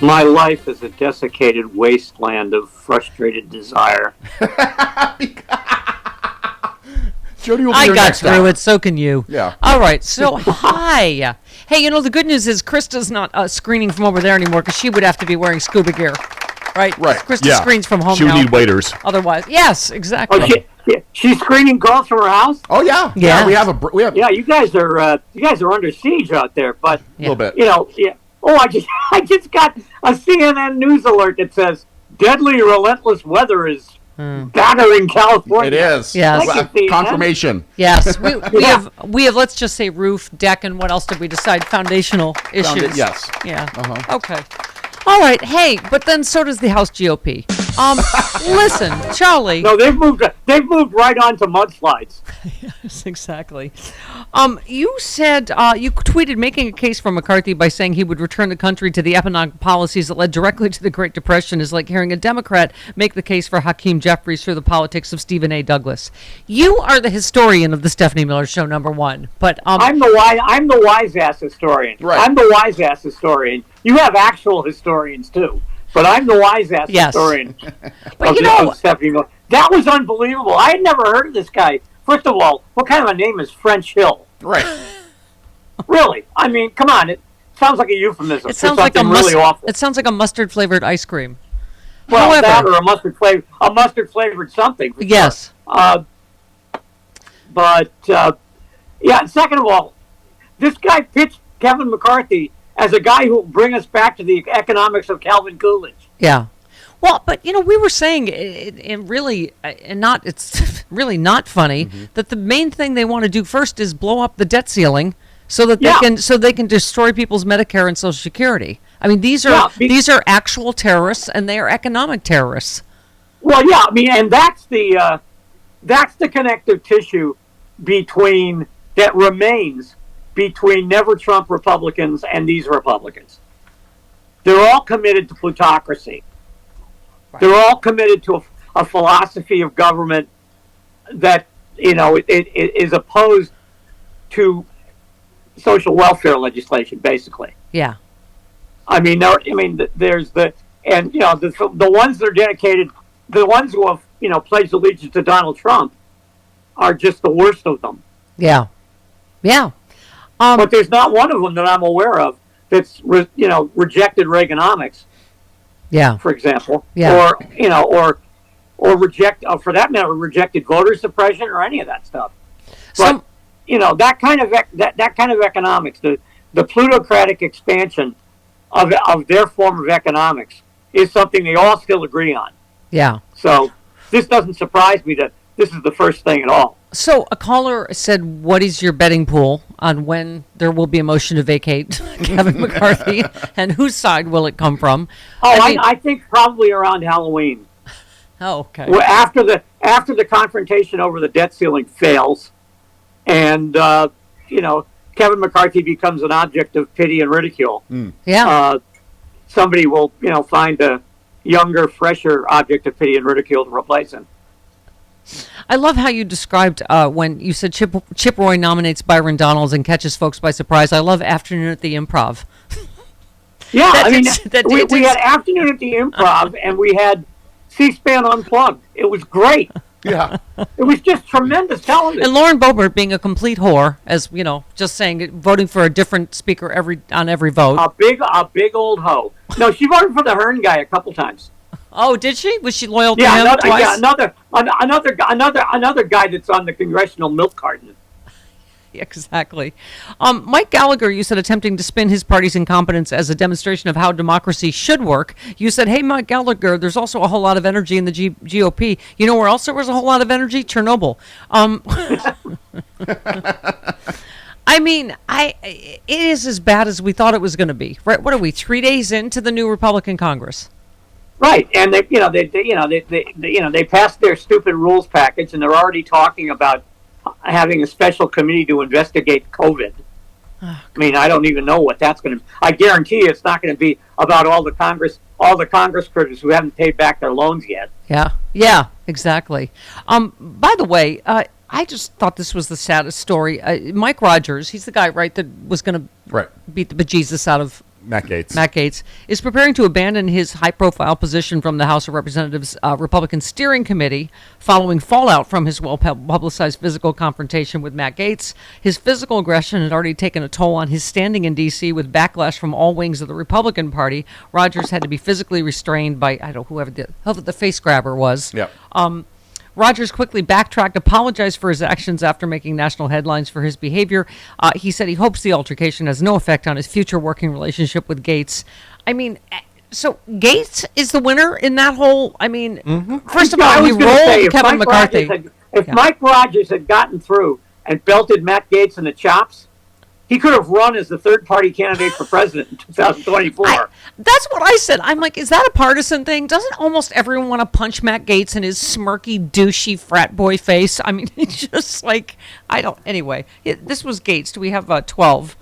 My life is a desiccated wasteland of frustrated desire. Jody will be I here got next through hour. it, so can you. Yeah. All right, so hi. Hey, the good news is Krista's not screening from over there anymore because she would have to be wearing scuba gear. Right? Right. Krista screens from home She would now. need waiters. Otherwise, yes, exactly. Oh, she's screening calls from her house? Oh yeah. Yeah. We have. Yeah, you guys are under siege out there, but A little bit. yeah. Oh, I just got a CNN news alert that says deadly relentless weather is battering California. It is. Yes. Thank you, CNN. Confirmation. Yes, we have. Let's just say roof, deck, and what else did we decide? Foundational issues. Yes. Yeah. Okay. All right. Hey, but then so does the House GOP. Listen, Charlie. No, they've moved right on to mudslides. Yes, exactly. You said you tweeted making a case for McCarthy by saying he would return the country to the economic policies that led directly to the Great Depression is like hearing a Democrat make the case for Hakeem Jeffries through the politics of Stephen A. Douglas. You are the historian of the Stephanie Miller Show, number one. But I'm the wise ass historian. Right. I'm the wise ass historian. You have actual historians too, but I'm the wise ass historian. But of Stephanie Miller. That was unbelievable. I had never heard of this guy. First of all, what kind of a name is French Hill? Right. Really? I mean, come on. It sounds like a euphemism. it sounds for like something really awful. It sounds like a mustard flavored ice cream. Well, However, that or a mustard flavored something. For yes. Sure. Yeah. Second of all, this guy pitched Kevin McCarthy as a guy who will bring us back to the economics of Calvin Coolidge. Yeah. Well, but we were saying, it's really not funny that the main thing they want to do first is blow up the debt ceiling so that they can destroy people's Medicare and Social Security. I mean, these are actual terrorists and they are economic terrorists. Well, yeah, I mean, and that's the connective tissue that remains between Never Trump Republicans and these Republicans. They're all committed to plutocracy. Right. They're all committed to a philosophy of government that it is opposed to social welfare legislation, basically. Yeah. I mean, there's the ones that are dedicated, the ones who have pledged allegiance to Donald Trump are just the worst of them. Yeah. Yeah. But there's not one of them that I'm aware of that's rejected Reaganomics. Yeah. For example. Yeah. Or rejected voter suppression or any of that stuff. But that kind of economics, the plutocratic expansion of their form of economics is something they all still agree on. Yeah. So this doesn't surprise me that this is the first thing at all. So a caller said, what is your betting pool on when there will be a motion to vacate Kevin McCarthy and whose side will it come from? I think probably around Halloween. Oh, okay. Well, after the confrontation over the debt ceiling fails and, Kevin McCarthy becomes an object of pity and ridicule. Yeah. Somebody will, find a younger, fresher object of pity and ridicule to replace him. I love how you described when you said Chip Roy nominates Byron Donalds and catches folks by surprise. I love Afternoon at the Improv. Yeah, we had Afternoon at the Improv and we had C-SPAN Unplugged. It was great. Yeah. It was just tremendous television. And Lauren Boebert being a complete whore, as just saying, voting for a different speaker on every vote. A big old hoe. No, she voted for the Hearn guy a couple times. Oh, did she? Was she loyal to him twice? Yeah, another guy that's on the congressional milk carton. Exactly. Mike Gallagher, you said, attempting to spin his party's incompetence as a demonstration of how democracy should work. You said, hey, Mike Gallagher, there's also a whole lot of energy in the GOP. You know where else there was a whole lot of energy? Chernobyl. I mean, it is as bad as we thought it was going to be. Right? What are we, 3 days into the new Republican Congress? Right, and they passed their stupid rules package, and they're already talking about having a special committee to investigate COVID. I mean, I don't even know what that's going to. I guarantee you, it's not going to be about all the Congress critters who haven't paid back their loans yet. Yeah, exactly. By the way, I just thought this was the saddest story. Mike Rogers, he's the guy, right, that was going to beat the bejesus out of Matt Gaetz. Matt Gaetz is preparing to abandon his high-profile position from the House of Representatives Republican Steering Committee following fallout from his well-publicized physical confrontation with Matt Gaetz. His physical aggression had already taken a toll on his standing in D.C. with backlash from all wings of the Republican Party. Rogers had to be physically restrained by, I don't know, whoever the face grabber was. Yep. Rogers quickly backtracked, apologized for his actions after making national headlines for his behavior. He said he hopes the altercation has no effect on his future working relationship with Gaetz. I mean, so Gaetz is the winner in that whole, first of all, he rolled Kevin McCarthy. If Mike Rogers had gotten through and belted Matt Gaetz in the chops, he could have run as the third-party candidate for president in 2024. That's what I said. I'm like, is that a partisan thing? Doesn't almost everyone want to punch Matt Gaetz in his smirky, douchey frat boy face? I mean, it's just like, I don't. Anyway, this was Gaetz. Do we have 12?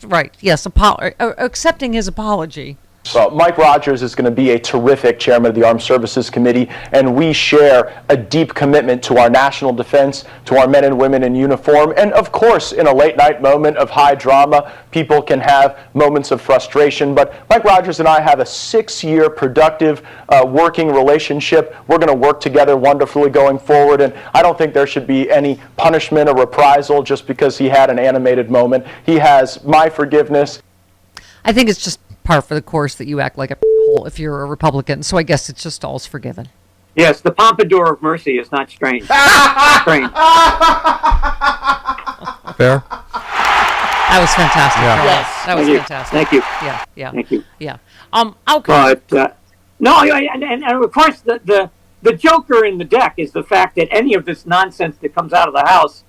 Right. Yes. Accepting his apology. Well, Mike Rogers is going to be a terrific chairman of the Armed Services Committee, and we share a deep commitment to our national defense, to our men and women in uniform, and of course, in a late-night moment of high drama, people can have moments of frustration, but Mike Rogers and I have a 6-year productive working relationship. We're going to work together wonderfully going forward, and I don't think there should be any punishment or reprisal just because he had an animated moment. He has my forgiveness. I think it's just par for the course that you act like a hole if you're a Republican. So I guess it's just all's forgiven. Yes, the pompadour of mercy is not strange. Strange. Fair. That was fantastic. Yeah. Yes. That was fantastic. Thank you. Yeah. Yeah. Thank you. Yeah. Okay. But no, and of course the joker in the deck is the fact that any of this nonsense that comes out of the House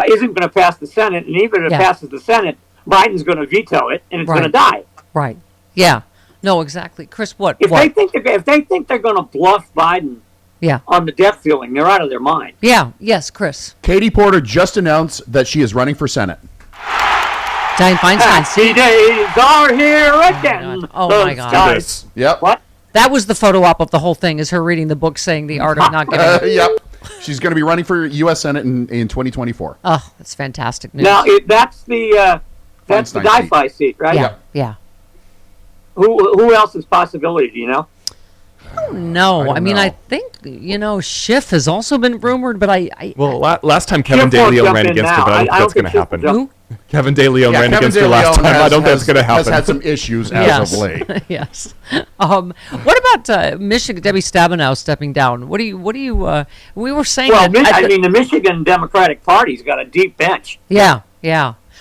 isn't going to pass the Senate, and even if it passes the Senate, Biden's going to veto it, and it's going to die. Right. Yeah. No, exactly. Chris, what? If they think they're going to bluff Biden on the debt ceiling, they're out of their mind. Yeah. Yes, Chris. Katie Porter just announced that she is running for Senate. Dianne Feinstein. Happy days are here again. Oh my God. Yep. What? That was the photo op of the whole thing, is her reading the book saying the art of not giving. Yep. She's going to be running for U.S. Senate in 2024. Oh, that's fantastic news. Now, that's the Di-Fi seat, right? Yeah. Yeah. Who else's possibility, do you know? No, I mean, I think, Schiff has also been rumored, but Well, last time Kevin De Leon ran against her, but I don't think that's going to happen. Who? Kevin De Leon ran Kevin against De her last Leon time. I don't think that's going to happen. Has had some issues as of late. Yes. What about Michigan, Debbie Stabenow stepping down? What do you, we were saying Well, that. the Michigan Democratic Party's got a deep bench. Yeah.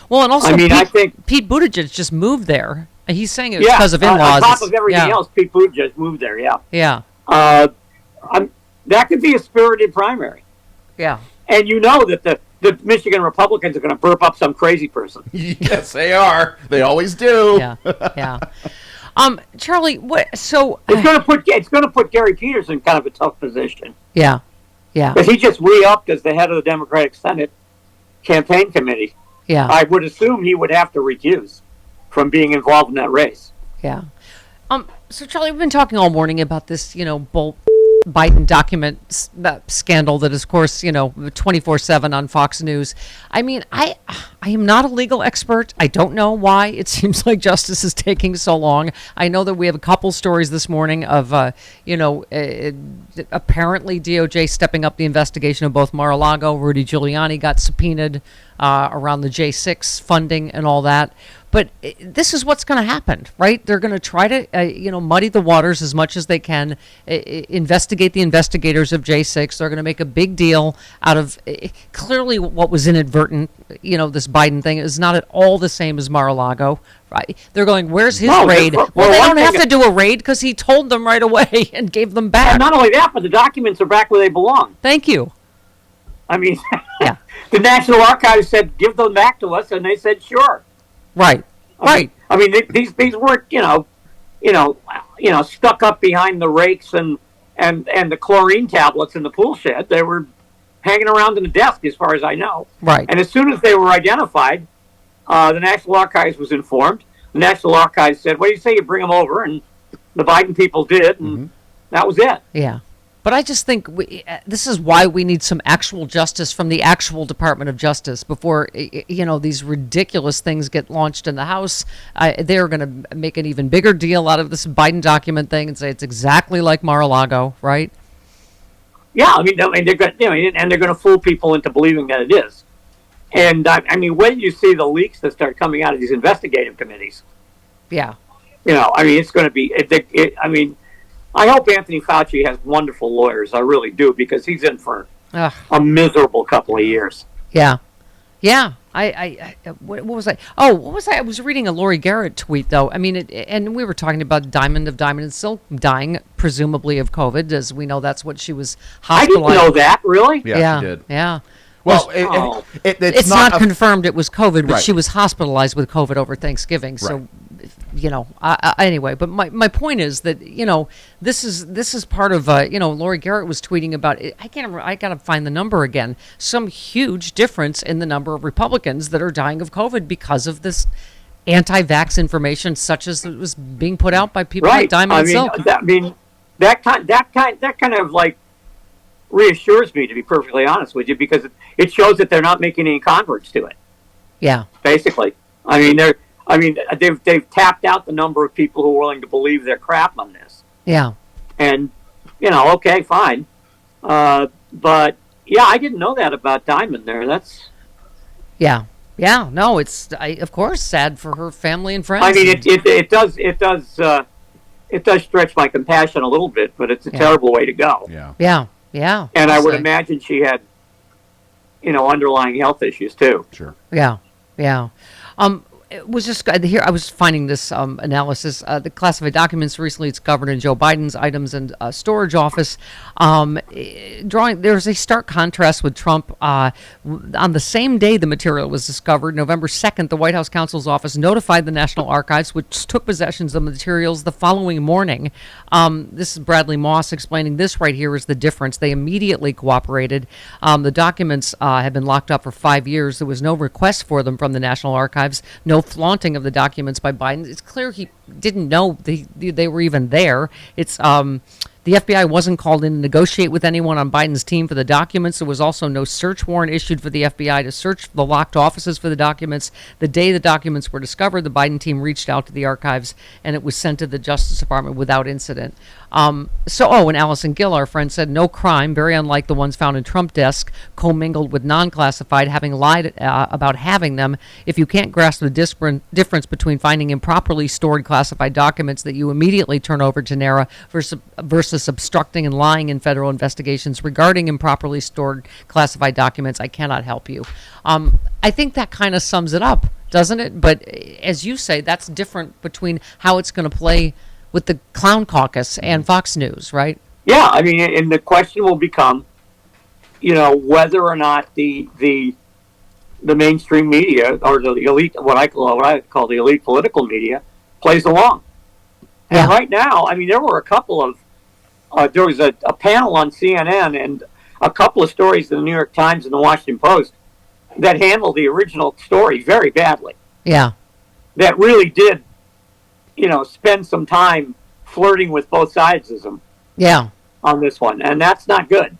Well, and also, I think Pete Buttigieg just moved there. He's saying it was because of in-laws. On top of everything else, Pete Buttigieg moved there, Yeah. That could be a spirited primary. Yeah. And you know that the Michigan Republicans are going to burp up some crazy person. Yes, they are. They always do. Yeah. Charlie, what? So it's going to put Gary Peters in kind of a tough position. Yeah. Because he just re-upped as the head of the Democratic Senate campaign committee. Yeah. I would assume he would have to recuse from being involved in that race. Yeah. So Charlie, we've been talking all morning about this, Biden document scandal that is, of course, 24/7 on Fox News. I mean, I am not a legal expert. I don't know why it seems like justice is taking so long. I know that we have a couple stories this morning of, apparently DOJ stepping up the investigation of both Mar-a-Lago. Rudy Giuliani got subpoenaed around the J6 funding and all that. But this is what's going to happen, right? They're going to try to, muddy the waters as much as they can, investigate the investigators of J6. They're going to make a big deal out of clearly what was inadvertent. This Biden thing is not at all the same as Mar-a-Lago, right? They're going, where's his raid? Well, they don't have to do a raid because he told them right away and gave them back. And not only that, but the documents are back where they belong. Thank you. I mean, the National Archives said, give them back to us, and they said, sure. Right. I mean, these weren't, stuck up behind the rakes and the chlorine tablets in the pool shed. They were hanging around in the desk, as far as I know. Right. And as soon as they were identified, the National Archives was informed. The National Archives said, "What do you say you bring them over?" And the Biden people did, and that was it. Yeah. But I just think this is why we need some actual justice from the actual Department of Justice before, these ridiculous things get launched in the House. They're going to make an even bigger deal out of this Biden document thing and say it's exactly like Mar-a-Lago, right? Yeah, I mean they're going, and they're going to fool people into believing that it is. And I mean, when you see the leaks that start coming out of these investigative committees, yeah, it's going to be. I hope Anthony Fauci has wonderful lawyers. I really do, because he's in for a miserable couple of years. Yeah. What was I? Oh, what was I? I was reading a Lori Garrett tweet, though. I mean, and we were talking about Diamond and Silk dying, presumably of COVID. As we know, that's what she was hospitalized. I didn't know that, really? Yeah, she did. Yeah. Well, it's not confirmed it was COVID, but Right. she was hospitalized with COVID over Thanksgiving. So, anyway. But my point is that this is part of Lori Garrett was tweeting about it. I can't remember. I got to find the number again. Some huge difference in the number of Republicans that are dying of COVID because of this anti-vax information, such as it was being put out by people like Diamond and Silk. That kind of like reassures me, to be perfectly honest with you, because it shows that they're not making any converts to it. Yeah. Basically, they've tapped out the number of people who are willing to believe their crap on this. Yeah. And okay, fine, but yeah, I didn't know that about Diamond there. That's no, it's of course sad for her family and friends. I mean, it does stretch my compassion a little bit, but it's a terrible way to go. Yeah. And I would imagine she had, underlying health issues too. Sure. Yeah. It was just here. I was finding this analysis. The classified documents recently discovered in Joe Biden's items and storage office. There's a stark contrast with Trump. On the same day the material was discovered, November 2nd, the White House counsel's office notified the National Archives, which took possession of the materials the following morning. This is Bradley Moss explaining this right here is the difference. They immediately cooperated. The documents have been locked up for 5 years. There was no request for them from the National Archives. No flaunting of the documents by Biden. It's clear he didn't know they were even there. It's the FBI wasn't called in to negotiate with anyone on Biden's team for the documents. There was also no search warrant issued for the FBI to search the locked offices for the documents. The day the documents were discovered, the Biden team reached out to the archives, and it was sent to the Justice Department without incident. And Allison Gill, our friend, said no crime, very unlike the ones found in Trump desk, commingled with non-classified, having lied about having them. If you can't grasp the difference between finding improperly stored classified documents that you immediately turn over to NARA versus obstructing and lying in federal investigations regarding improperly stored classified documents, I cannot help you. I think that kind of sums it up, doesn't it? But as you say, that's different between how it's going to play with the Clown Caucus and Fox News, right? Yeah, I mean, and the question will become, whether or not the mainstream media or the elite, what I call the elite political media, plays along. And right now, I mean, there were a couple of there was a panel on CNN and a couple of stories in the New York Times and the Washington Post that handled the original story very badly. Yeah. That really did, spend some time flirting with both sides of them. Yeah. On this one, and that's not good.